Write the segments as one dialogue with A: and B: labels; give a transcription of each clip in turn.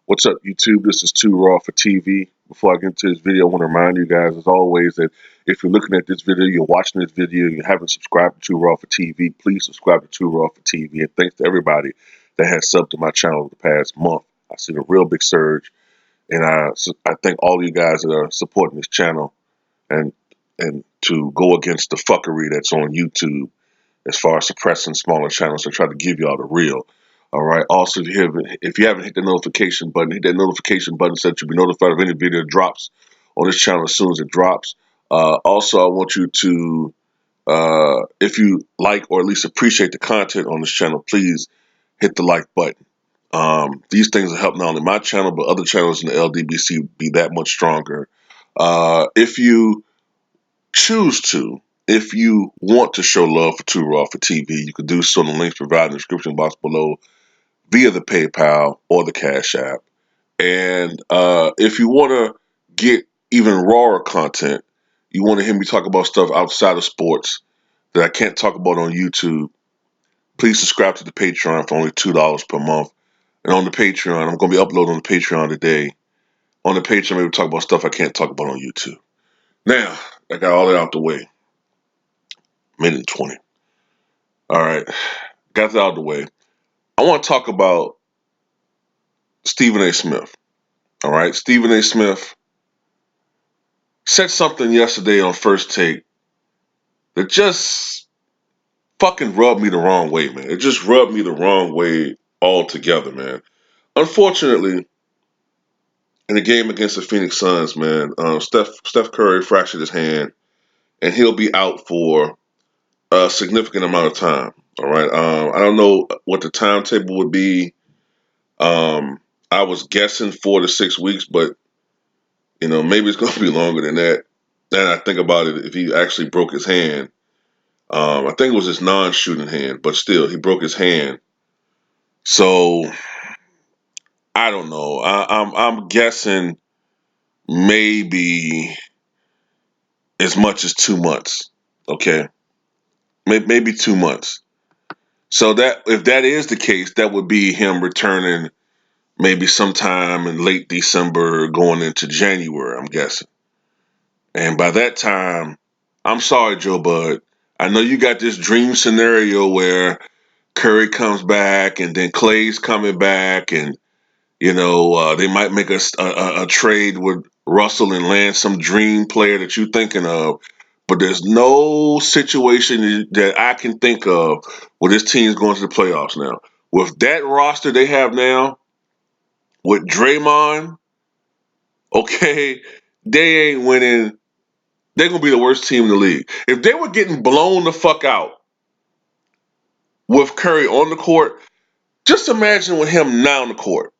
A: What's up, YouTube? This is Too Raw for TV. Before I get into this video, I want to remind you guys, as always, that if you're looking at this video, you're watching this video, you haven't subscribed to Too Raw for TV, please subscribe to Too Raw for TV. And thanks to everybody that has subbed to my channel over the past month. I've seen a real big surge, and I thank all of you guys that are supporting this channel and to go against the fuckery that's on YouTube as far as suppressing smaller channels and try to give y'all the real. All right. Also, if you haven't hit the notification button, hit that notification button so that you'll be notified of any video that drops on this channel as soon as it drops. Also, I want you to, if you like or at least appreciate the content on this channel, please hit the like button. These things will help not only my channel, but other channels in the LDBC be that much stronger. If you choose to, if you want to show love for Too Raw for TV, you can do so in the links provided in the description box below via the PayPal or the Cash App. And if you want to get even rawer content, you want to hear me talk about stuff outside of sports that I can't talk about on YouTube, please subscribe to the Patreon for only $2 per month. And on the Patreon, I'm going to be uploading on the Patreon today. On the Patreon, maybe talk about stuff I can't talk about on YouTube. Now, I got all that out the way. Minute and 20. All right. Got that out of the way. I want to talk about Stephen A. Smith. All right. Stephen A. Smith said something yesterday on First Take that just fucking rubbed me the wrong way, man. It just rubbed me the wrong way altogether, man. Unfortunately, in the game against the Phoenix Suns, man, Steph Curry fractured his hand, and he'll be out for a significant amount of time. All right. I don't know what the timetable would be. I was guessing 4 to 6 weeks, but maybe it's going to be longer than that. And I think about it, if he actually broke his hand, I think it was his non-shooting hand, but still, he broke his hand. So I don't know. I'm guessing maybe as much as 2 months. Okay, maybe 2 months. So that if that is the case, that would be him returning maybe sometime in late December, going into January. I'm guessing. And by that time, I'm sorry, Joe Bud. I know you got this dream scenario where Curry comes back and then Clay's coming back, and they might make a trade with Russell and land some dream player that you're thinking of. But there's no situation that I can think of where this team's going to the playoffs now. With that roster they have now, with Draymond, okay, they ain't winning. They're going to be the worst team in the league. If they were getting blown the fuck out with Curry on the court, just imagine with him now on the court.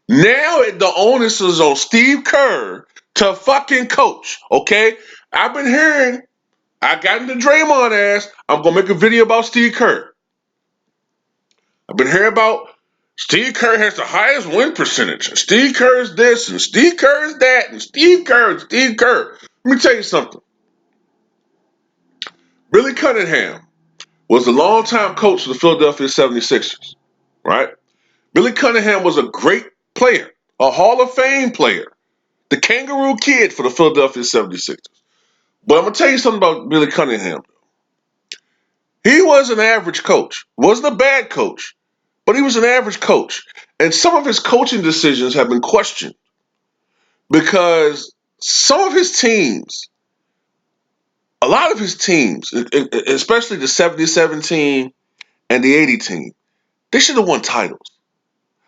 A: Now the onus is on Steve Kerr to fucking coach, okay? I've been hearing, I got into Draymond ass, I'm going to make a video about Steve Kerr. I've been hearing about Steve Kerr has the highest win percentage, and Steve Kerr is this, and Steve Kerr is that, and Steve Kerr and Steve Kerr. Let me tell you something. Billy Cunningham was the longtime coach of the Philadelphia 76ers, right? Billy Cunningham was a great player, a Hall of Fame player, the kangaroo kid for the Philadelphia 76ers. But I'm going to tell you something about Billy Cunningham. He was an average coach. Wasn't a bad coach, but he was an average coach. And some of his coaching decisions have been questioned because some of his teams, a lot of his teams, especially the 77 team and the 80 team, they should have won titles.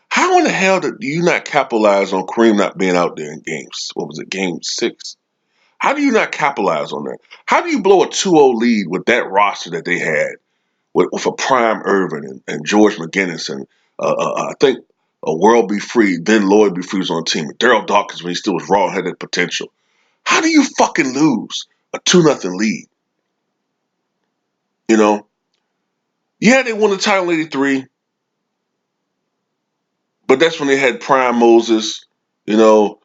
A: How in the hell do you not capitalize on Kareem not being out there in games? What was it, game 6? How do you not capitalize on that? How do you blow a 2-0 lead with that roster that they had with a prime Irvin and George McGinnis and I think a World Be Free, then Lloyd Be Free was on the team. Daryl Dawkins when he still was raw had that potential. How do you fucking lose a 2-0 lead? Yeah, they won the title in '83, but that's when they had prime Moses. You know,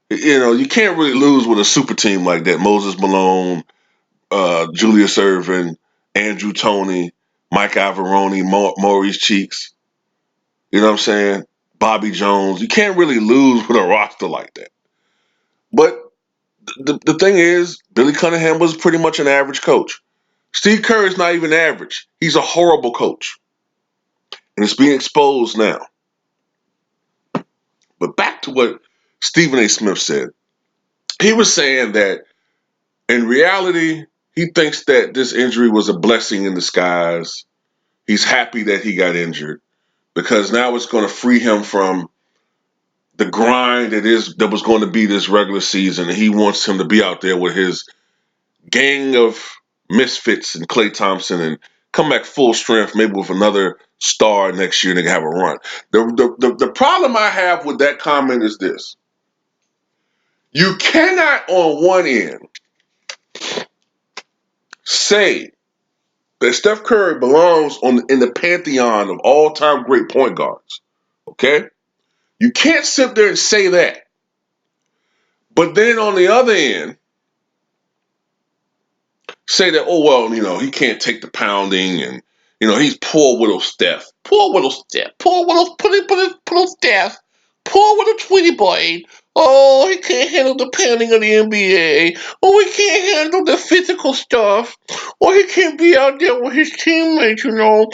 A: you can't really lose with a super team like that. Moses Malone, Julius Erving, Andrew Toney, Mike Ivoroni, Maurice Cheeks. You know what I'm saying? Bobby Jones. You can't really lose with a roster like that. But the thing is, Billy Cunningham was pretty much an average coach. Steve Kerr is not even average. He's a horrible coach. And it's being exposed now. But back to what Stephen A. Smith said. He was saying that in reality, he thinks that this injury was a blessing in disguise. He's happy that he got injured because now it's going to free him from the grind that was going to be this regular season. And he wants him to be out there with his gang of misfits and Klay Thompson and come back full strength, maybe with another star next year and they can have a run. The problem I have with that comment is this. You cannot on one end say that Steph Curry belongs in the pantheon of all-time great point guards. Okay? You can't sit there and say that. But then on the other end, say that, oh, well, he can't take the pounding and, he's poor little Steph. Poor little Steph. Poor little, put Steph. Poor little Tweety boy. Oh, he can't handle the pounding of the NBA. Oh, he can't handle the physical stuff. Or he can't be out there with his teammates, they'll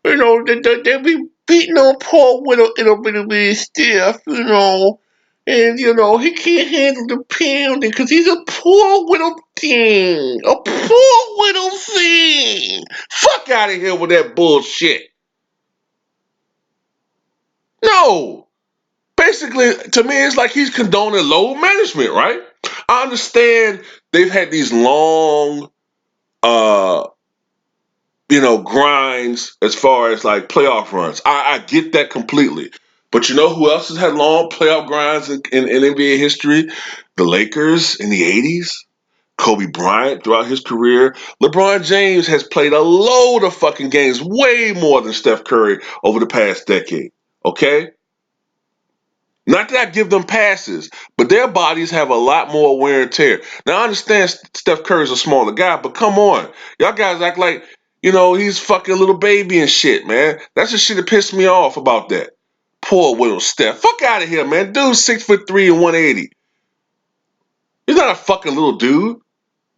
A: be beating on poor little bitty Steph, And, he can't handle the pounding because he's a poor little thing. A poor little thing. Fuck out of here with that bullshit. No. Basically, to me, it's like he's condoning load management, right? I understand they've had these long, grinds as far as like playoff runs. I get that completely. But you know who else has had long playoff grinds in NBA history? The Lakers in the 80s. Kobe Bryant throughout his career. LeBron James has played a load of fucking games, way more than Steph Curry over the past decade. Okay? Not that I give them passes, but their bodies have a lot more wear and tear. Now, I understand Steph Curry's a smaller guy, but come on. Y'all guys act like, he's fucking little baby and shit, man. That's the shit that pissed me off about that. Poor little Steph. Fuck out of here, man. Dude's 6'3" and 180. He's not a fucking little dude.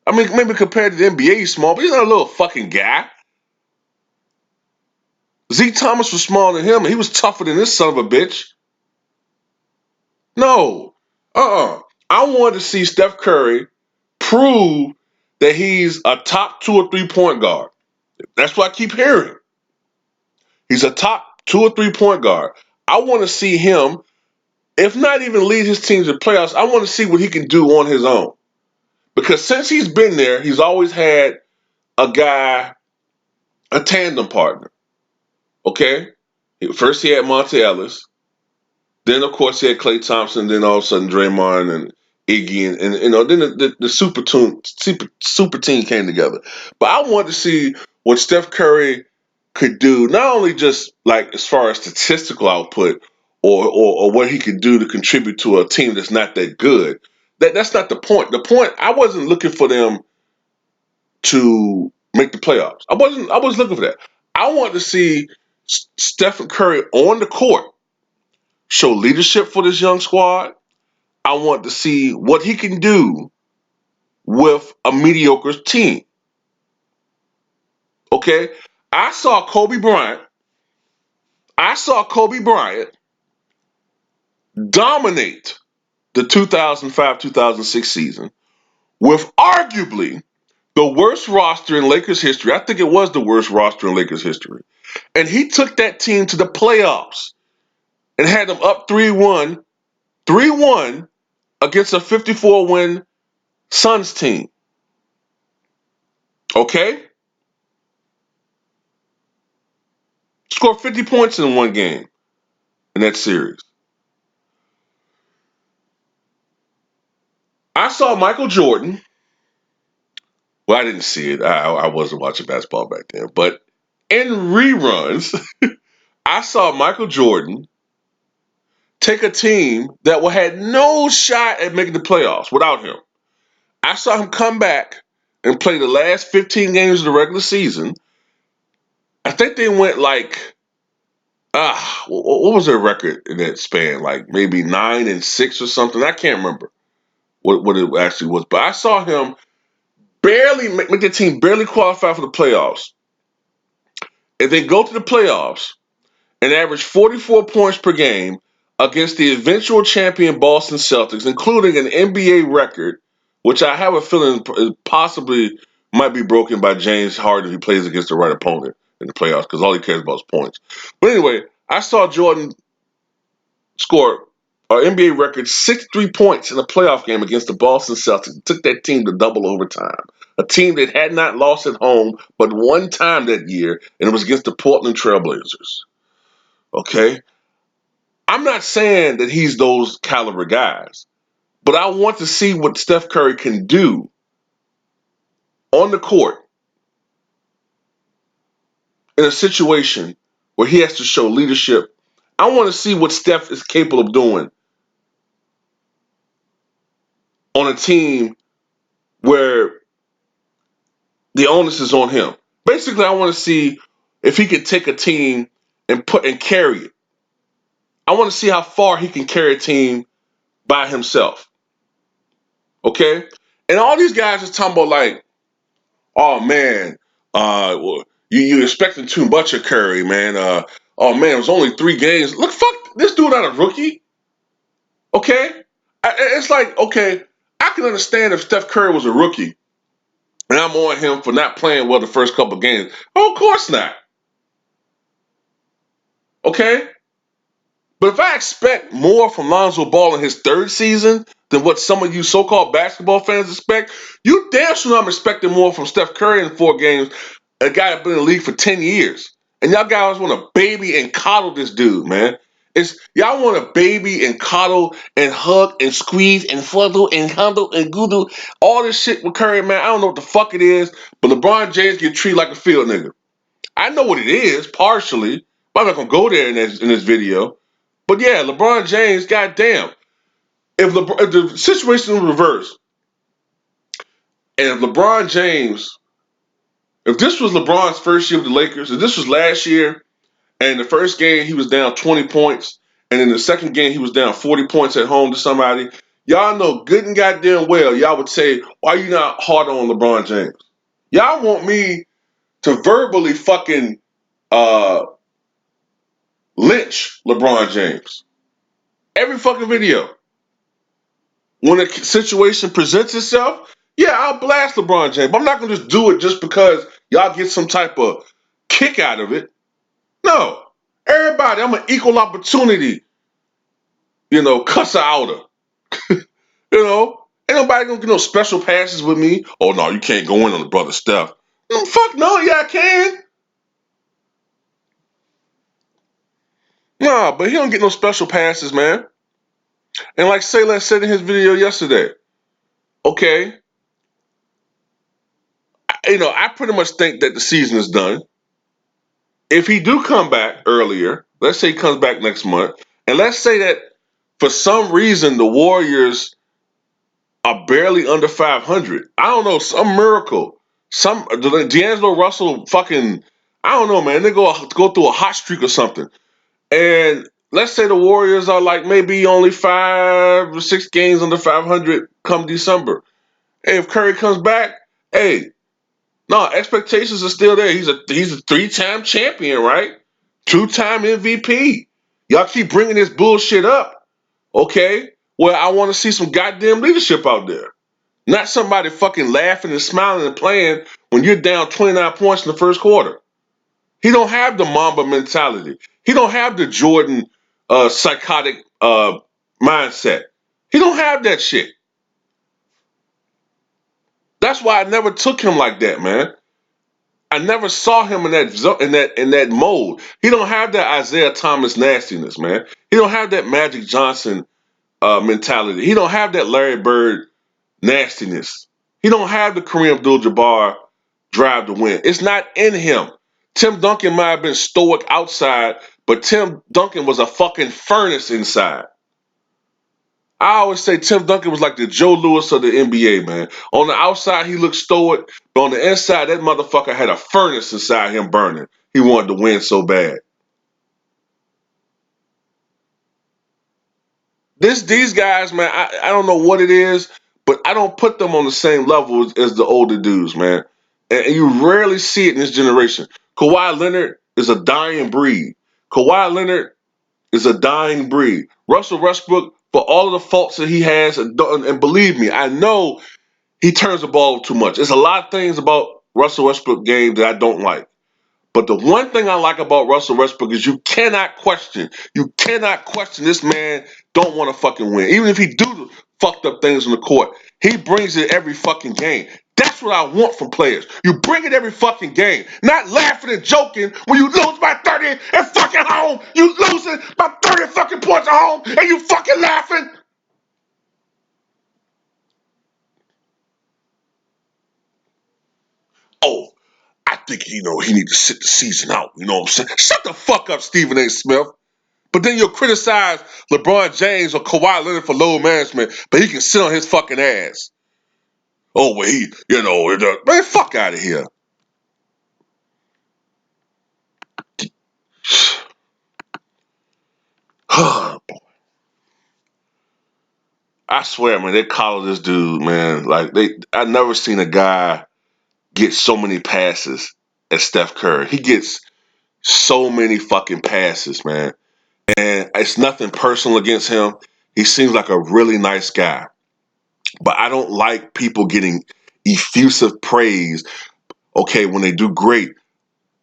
A: I mean, maybe compared to the NBA, he's small, but he's not a little fucking guy. Zeke Thomas was smaller than him, and he was tougher than this son of a bitch. No. I wanted to see Steph Curry prove that he's a top 2 or 3 point guard. That's what I keep hearing. He's a top 2 or 3 point guard. I want to see him, if not even lead his team to the playoffs, I want to see what he can do on his own. Because since he's been there, he's always had a guy, a tandem partner. Okay? First he had Monte Ellis. Then, of course, he had Klay Thompson. Then all of a sudden, Draymond and Iggy, and then the super team came together. But I wanted to see what Steph Curry could do, not only just like as far as statistical output or what he could do to contribute to a team that's not that good. That's not the point. The point, I wasn't looking for them to make the playoffs. I was looking for that. I wanted to see Stephen Curry on the court show leadership for this young squad. I want to see what he can do with a mediocre team. Okay? I saw Kobe Bryant dominate the 2005-2006 season with arguably the worst roster in Lakers history. I think it was the worst roster in Lakers history. And he took that team to the playoffs and had them up 3-1 against a 54-win Suns team. Okay? Scored 50 points in one game in that series. I saw Michael Jordan. Well, I didn't see it. I wasn't watching basketball back then. But in reruns, I saw Michael Jordan take a team that had no shot at making the playoffs without him. I saw him come back and play the last 15 games of the regular season. I think they went like What was their record in that span? Like maybe 9-6 or something. I can't remember what it actually was. But I saw him barely make the team barely qualify for the playoffs, and then go to the playoffs and average 44 points per game against the eventual champion Boston Celtics, including an NBA record, which I have a feeling possibly might be broken by James Harden if he plays against the right opponent in the playoffs, because all he cares about is points. But anyway, I saw Jordan score an NBA record 63 points in a playoff game against the Boston Celtics. It took that team to double overtime. A team that had not lost at home but one time that year, and it was against the Portland Trailblazers. Okay? I'm not saying that he's those caliber guys, but I want to see what Steph Curry can do on the court in a situation where he has to show leadership. I want to see what Steph is capable of doing on a team where the onus is on him. Basically, I want to see if he can take a team and carry it. I want to see how far he can carry a team by himself. Okay? And all these guys are talking about like, oh man, well, you expecting too much of Curry, man. Oh man, it was only 3 games. Look, fuck this dude not a rookie. Okay? It's like, okay, I can understand if Steph Curry was a rookie and I'm on him for not playing well the first couple games. Oh, of course not. Okay? But if I expect more from Lonzo Ball in his third season than what some of you so-called basketball fans expect, you damn sure I'm expecting more from Steph Curry in 4 games, a guy that's been in the league for 10 years. And y'all guys want to baby and coddle this dude, man. It's y'all want to baby and coddle and hug and squeeze and fuddle and handle and goodle all this shit with Curry, man. I don't know what the fuck it is, but LeBron James get treated like a field nigga. I know what it is, partially, but I'm not gonna go there in this video. But yeah, LeBron James, goddamn. If the situation was reversed, and if LeBron James, if this was LeBron's first year with the Lakers, if this was last year, and the first game he was down 20 points, and in the second game he was down 40 points at home to somebody, y'all know good and goddamn well, y'all would say, why are you not harder on LeBron James? Y'all want me to verbally fucking lynch LeBron James. Every fucking video. When a situation presents itself, yeah, I'll blast LeBron James. But I'm not gonna just do it just because y'all get some type of kick out of it. No. Everybody, I'm an equal opportunity, cuss outer. Ain't nobody gonna get no special passes with me. Oh no, you can't go in on the brother Steph. Fuck no, yeah, I can. Nah, but he don't get no special passes, man. And like Sayla said in his video yesterday, okay, I pretty much think that the season is done. If he do come back earlier, let's say he comes back next month, and let's say that for some reason the Warriors are barely under 500. I don't know, some miracle. D'Angelo Russell fucking, I don't know, man. They go through a hot streak or something. And let's say the Warriors are like maybe only 5 or 6 games under 500 come December. Hey, if Curry comes back, hey, no, expectations are still there. He's a 3-time champion, right? 2-time MVP. Y'all keep bringing this bullshit up, okay? Well, I want to see some goddamn leadership out there. Not somebody fucking laughing and smiling and playing when you're down 29 points in the first quarter. He don't have the Mamba mentality. He don't have the Jordan psychotic mindset. He don't have that shit. That's why I never took him like that, man. I never saw him in that mode. He don't have that Isaiah Thomas nastiness, man. He don't have that Magic Johnson mentality. He don't have that Larry Bird nastiness. He don't have the Kareem Abdul-Jabbar drive to win. It's not in him. Tim Duncan might have been stoic outside, but Tim Duncan was a fucking furnace inside. I always say Tim Duncan was like the Joe Louis of the NBA, man. On the outside, he looked stoic, but on the inside, that motherfucker had a furnace inside him burning. He wanted to win so bad. These guys, man, I don't know what it is, but I don't put them on the same level as the older dudes, man. And you rarely see it in this generation. Kawhi Leonard is a dying breed. Kawhi Leonard is a dying breed. Russell Westbrook, for all of the faults that he has, and believe me, I know he turns the ball too much. There's a lot of things about Russell Westbrook game that I don't like. But the one thing I like about Russell Westbrook is you cannot question. You cannot question this man don't want to fucking win. Even if he do fucked up things on the court, he brings it every fucking game. That's what I want from players. You bring it every fucking game. Not laughing and joking when you lose by 30 at fucking home. You losing by 30 fucking points at home and you fucking laughing. Oh, I think he need to sit the season out. You know what I'm saying? Shut the fuck up, Stephen A. Smith. But then you'll criticize LeBron James or Kawhi Leonard for load management, but he can sit on his fucking ass. Oh, well, man, fuck out of here. I swear, man, they collar this dude, man. I never seen a guy get so many passes as Steph Curry. He gets so many fucking passes, man. And it's nothing personal against him. He seems like a really nice guy. But I don't like people getting effusive praise, okay, when they do great,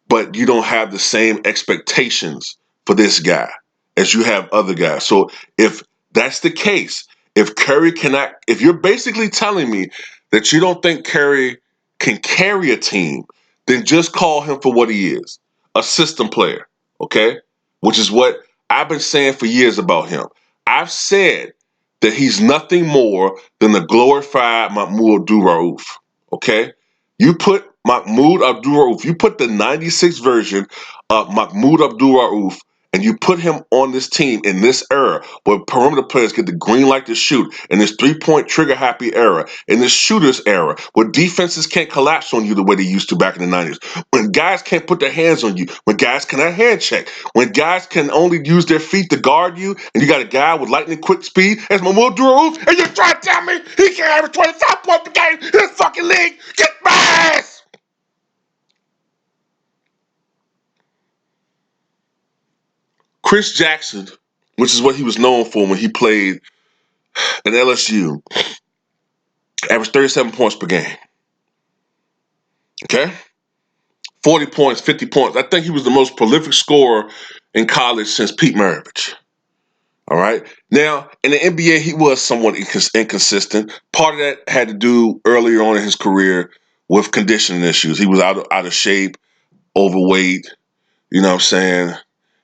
A: but you don't have the same expectations for this guy as you have other guys. So if that's the case, if you're basically telling me that you don't think Curry can carry a team, then just call him for what he is, a system player, okay? Which is what I've been saying for years about him. I've said that he's nothing more than a glorified Mahmoud Abdul-Rauf, okay? You put Mahmoud Abdul-Rauf, you put the 96 version of Mahmoud Abdul-Rauf and you put him on this team in this era where perimeter players get the green light to shoot, in this three-point trigger happy era, in this shooters era, where defenses can't collapse on you the way they used to back in the 90s, when guys can't put their hands on you, when guys cannot hand check, when guys can only use their feet to guard you, and you got a guy with lightning quick speed as Mahmoud Abdul-Rauf, and you're trying to tell me he can't average 25 points per game in this fucking league? Get my ass! Chris Jackson, which is what he was known for when he played at LSU, averaged 37 points per game. Okay? 40 points, 50 points. I think he was the most prolific scorer in college since Pete Maravich. All right. Now, in the NBA, he was somewhat inconsistent. Part of that had to do earlier on in his career with conditioning issues. He was out of shape, overweight, you know what I'm saying?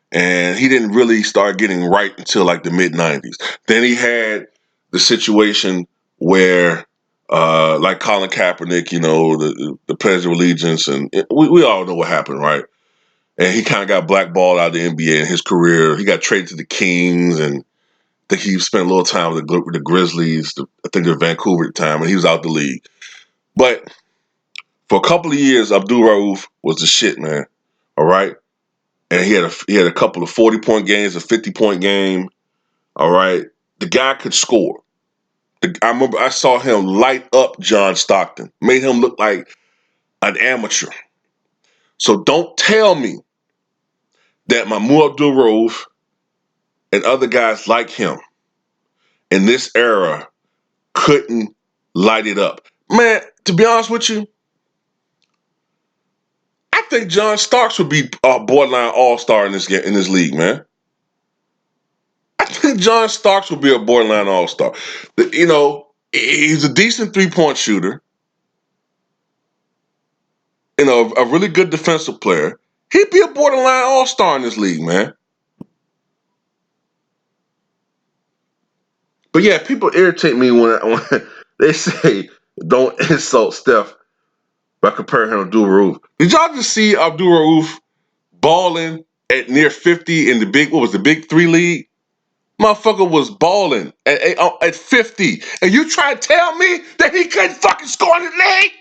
A: And he didn't really start getting right until like the mid 90s. Then he had the situation where, like Colin Kaepernick, the Pledge of Allegiance, and we all know what happened, right? And he kind of got blackballed out of the NBA in his career. He got traded to the Kings, and I think he spent a little time with the Grizzlies. I think they're Vancouver at the time, and he was out the league. But for a couple of years, Abdul Rauf was the shit, man. All right. And he had a couple of 40-point games, a 50-point game. All right. The guy could score. I remember I saw him light up John Stockton, made him look like an amateur. So don't tell me that Mahmoud Abdul-Rauf and other guys like him in this era couldn't light it up. Man, to be honest with you, I think John Starks would be a borderline all-star in this league, man. I think John Starks would be a borderline all-star. He's a decent three-point shooter. A really good defensive player. He'd be a borderline all-star in this league, man. But yeah, people irritate me when they say don't insult Steph by comparing him to Abdul Rauf. Did y'all just see Abdul Rauf balling at near 50 in the big three league? Motherfucker was balling at 50. And you try to tell me that he couldn't fucking score in the league?